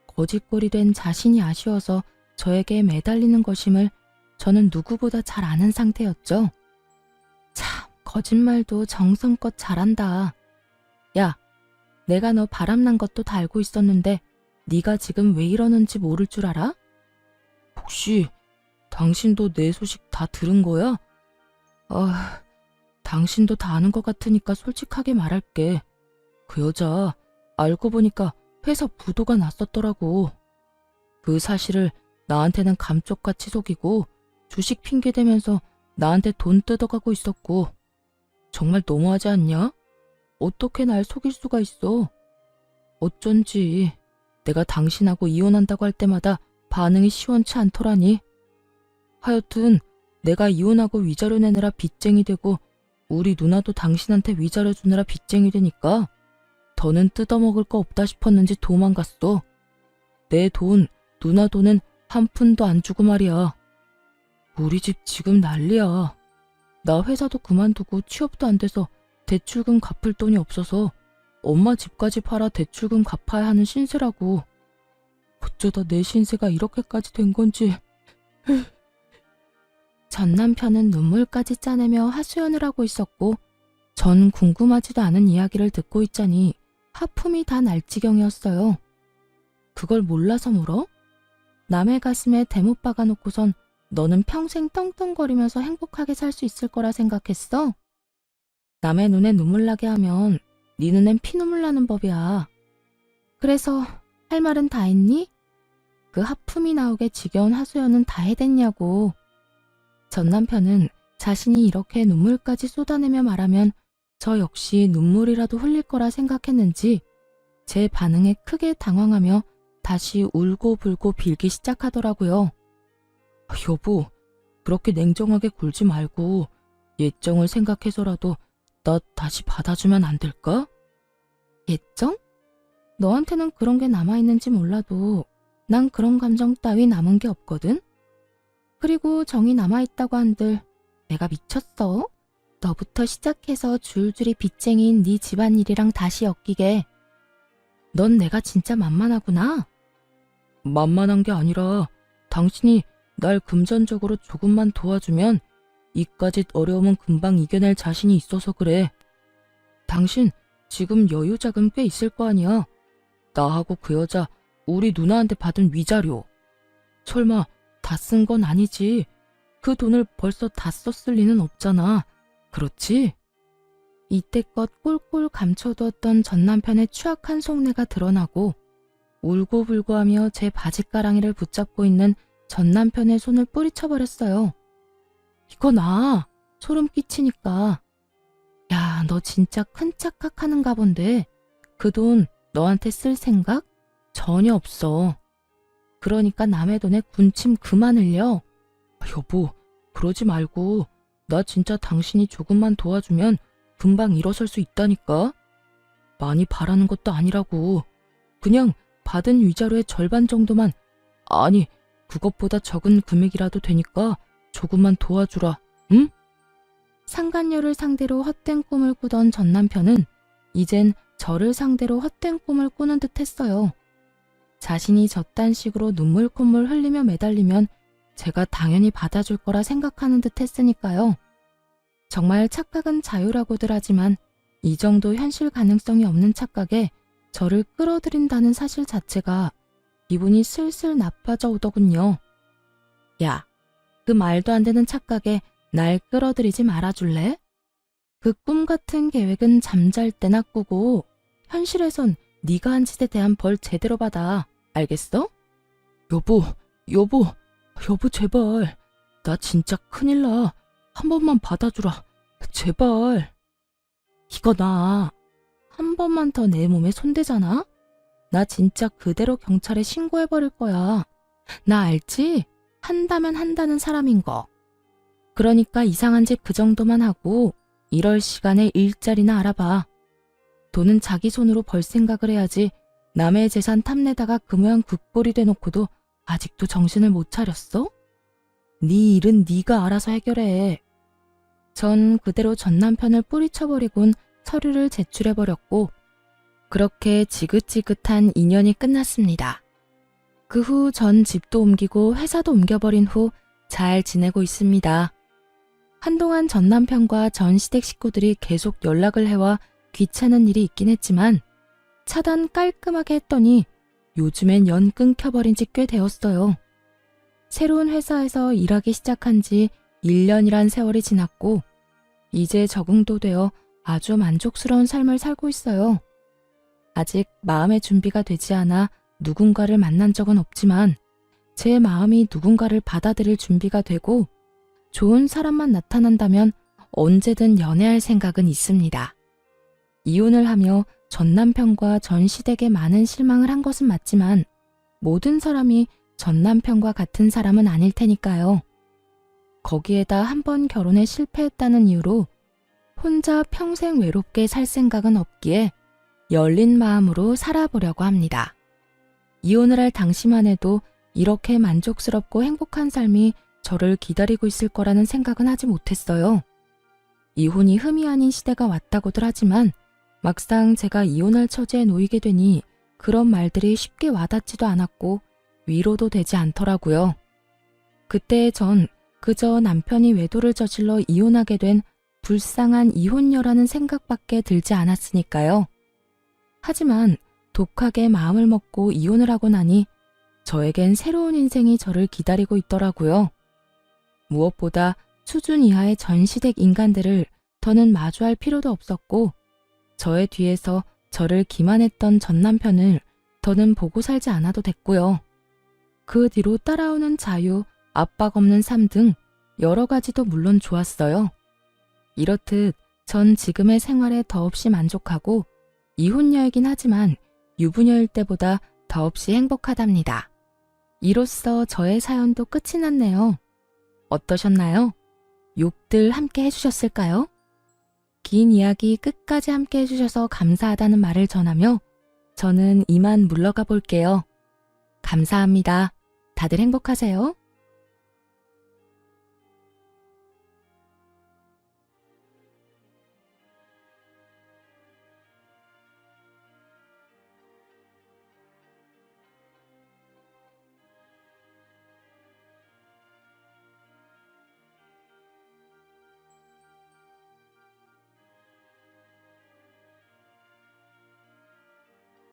Speaker 1: 거짓골이 된 자신이 아쉬워서 저에게 매달리는 것임을 저는 누구보다 잘 아는 상태였죠. 참, 거짓말도 정성껏 잘한다. 야, 내가 너 바람난 것도 다 알고 있었는데 네가 지금 왜 이러는지 모를 줄 알아? 혹시 당신도 내 소식 다 들은 거야? 당신도 다 아는 것 같으니까 솔직하게 말할게. 그 여자 알고 보니까 회사 부도가 났었더라고. 그 사실을 나한테는 감쪽같이 속이고 주식 핑계대면서 나한테 돈 뜯어가고 있었고 정말 너무하지 않냐? 어떻게 날 속일 수가 있어? 어쩐지 내가 당신하고 이혼한다고 할 때마다 반응이 시원치 않더라니. 하여튼 내가 이혼하고 위자료 내느라 빚쟁이 되고 우리 누나도 당신한테 위자료 주느라 빚쟁이 되니까 더는 뜯어먹을 거 없다 싶었는지 도망갔어. 내 돈, 누나 돈은 한 푼도 안 주고 말이야. 우리 집 지금 난리야. 나 회사도 그만두고 취업도 안 돼서 대출금 갚을 돈이 없어서 엄마 집까지 팔아 대출금 갚아야 하는 신세라고. 어쩌다 내 신세가 이렇게까지 된 건지. 전 남편은 눈물까지 짜내며 하소연을 하고 있었고 전 궁금하지도 않은 이야기를 듣고 있자니 하품이 다 날 지경이었어요. 그걸 몰라서 물어? 남의 가슴에 대못 박아놓고선 너는 평생 떵떵거리면서 행복하게 살 수 있을 거라 생각했어? 남의 눈에 눈물 나게 하면
Speaker 2: 네 눈엔 피눈물 나는 법이야. 그래서 할 말은 다 했니? 그 하품이 나오게 지겨운 하소연은 다 해댔냐고. 전 남편은 자신이 이렇게 눈물까지 쏟아내며 말하면 저 역시 눈물이라도 흘릴 거라 생각했는지 제 반응에 크게 당황하며 다시 울고불고 빌기 시작하더라고요. 여보, 그렇게 냉정하게 굴지 말고 예정을 생각해서라도 나 다시 받아주면 안 될까? 예정? 너한테는 그런 게 남아있는지 몰라도 난 그런 감정 따위 남은 게 없거든? 그리고 정이 남아있다고 한들 내가 미쳤어? 너부터 시작해서 줄줄이 빚쟁이인 네 집안일이랑 다시 엮이게. 넌 내가 진짜 만만하구나. 만만한 게 아니라 당신이 날 금전적으로 조금만 도와주면 이까짓 어려움은 금방 이겨낼 자신이 있어서 그래. 당신 지금 여유 자금 꽤 있을 거 아니야. 나하고 그 여자 우리 누나한테 받은 위자료. 설마 다 쓴 건 아니지. 그 돈을 벌써 다 썼을 리는 없잖아. 그렇지? 이때껏 꼴꼴 감춰두었던 전 남편의 추악한 속내가 드러나고 울고불고하며 제 바짓가랑이를 붙잡고 있는 전 남편의 손을 뿌리쳐버렸어요. 이거 나 소름 끼치니까. 야, 너 진짜 큰 착각하는가 본데 그 돈 너한테 쓸 생각 전혀 없어. 그러니까 남의 돈에 군침 그만 흘려. 여보, 그러지 말고 나 진짜 당신이 조금만 도와주면 금방 일어설 수 있다니까. 많이 바라는 것도 아니라고. 그냥 받은 위자료의 절반 정도만, 아니 그것보다 적은 금액이라도 되니까 조금만 도와주라. 응? 상간녀를 상대로 헛된 꿈을 꾸던 전 남편은 이젠 저를 상대로 헛된 꿈을 꾸는 듯 했어요. 자신이 저딴 식으로 눈물 콧물 흘리며 매달리면 제가 당연히 받아줄 거라 생각하는 듯 했으니까요. 정말 착각은 자유라고들 하지만 이 정도 현실 가능성이 없는 착각에 저를 끌어들인다는 사실 자체가 기분이 슬슬 나빠져 오더군요. 야, 그 말도 안 되는 착각에 날 끌어들이지 말아줄래? 그 꿈 같은 계획은 잠잘 때나 꾸고 현실에선 네가 한 짓에 대한 벌 제대로 받아. 알겠어? 여보 제발. 나 진짜 큰일 나. 한 번만 받아주라. 제발. 이거 나 한 번만 더 내 몸에 손대잖아? 나 진짜 그대로 경찰에 신고해버릴 거야. 나 알지? 한다면 한다는 사람인 거. 그러니까 이상한 짓 그 정도만 하고 이럴 시간에 일자리나 알아봐. 돈은 자기 손으로 벌 생각을 해야지 남의 재산 탐내다가 그 모양 굿꼴이 돼놓고도 아직도 정신을 못 차렸어? 네 일은 네가 알아서 해결해. 전 그대로 전 남편을 뿌리쳐버리곤 서류를 제출해버렸고 그렇게 지긋지긋한 인연이 끝났습니다. 그 후 전 집도 옮기고 회사도 옮겨버린 후 잘 지내고 있습니다. 한동안 전 남편과 전 시댁 식구들이 계속 연락을 해와 귀찮은 일이 있긴 했지만 차단 깔끔하게 했더니 요즘엔 연 끊겨버린 지 꽤 되었어요. 새로운 회사에서 일하기 시작한 지 1년이란 세월이 지났고 이제 적응도 되어 아주 만족스러운 삶을 살고 있어요. 아직 마음의 준비가 되지 않아 누군가를 만난 적은 없지만 제 마음이 누군가를 받아들일 준비가 되고 좋은 사람만 나타난다면 언제든 연애할 생각은 있습니다. 이혼을 하며 전 남편과 전 시댁에 많은 실망을 한 것은 맞지만 모든 사람이 전 남편과 같은 사람은 아닐 테니까요. 거기에다 한 번 결혼에 실패했다는 이유로 혼자 평생 외롭게 살 생각은 없기에 열린 마음으로 살아보려고 합니다. 이혼을 할 당시만 해도 이렇게 만족스럽고 행복한 삶이 저를 기다리고 있을 거라는 생각은 하지 못했어요. 이혼이 흠이 아닌 시대가 왔다고들 하지만 막상 제가 이혼할 처지에 놓이게 되니 그런 말들이 쉽게 와닿지도 않았고 위로도 되지 않더라고요. 그때 전 그저 남편이 외도를 저질러 이혼하게 된 불쌍한 이혼녀라는 생각밖에 들지 않았으니까요. 하지만 독하게 마음을 먹고 이혼을 하고 나니 저에겐 새로운 인생이 저를 기다리고 있더라고요. 무엇보다 수준 이하의 전 시댁 인간들을 더는 마주할 필요도 없었고
Speaker 1: 저의 뒤에서 저를 기만했던 전 남편을 더는 보고 살지 않아도 됐고요. 그 뒤로 따라오는 자유, 압박 없는 삶 등 여러 가지도 물론 좋았어요. 이렇듯 전 지금의 생활에 더없이 만족하고 이혼녀이긴 하지만 유부녀일 때보다 더없이 행복하답니다. 이로써 저의 사연도 끝이 났네요. 어떠셨나요? 욕들 함께 해주셨을까요? 긴 이야기 끝까지 함께 해주셔서 감사하다는 말을 전하며 저는 이만 물러가 볼게요. 감사합니다. 다들 행복하세요.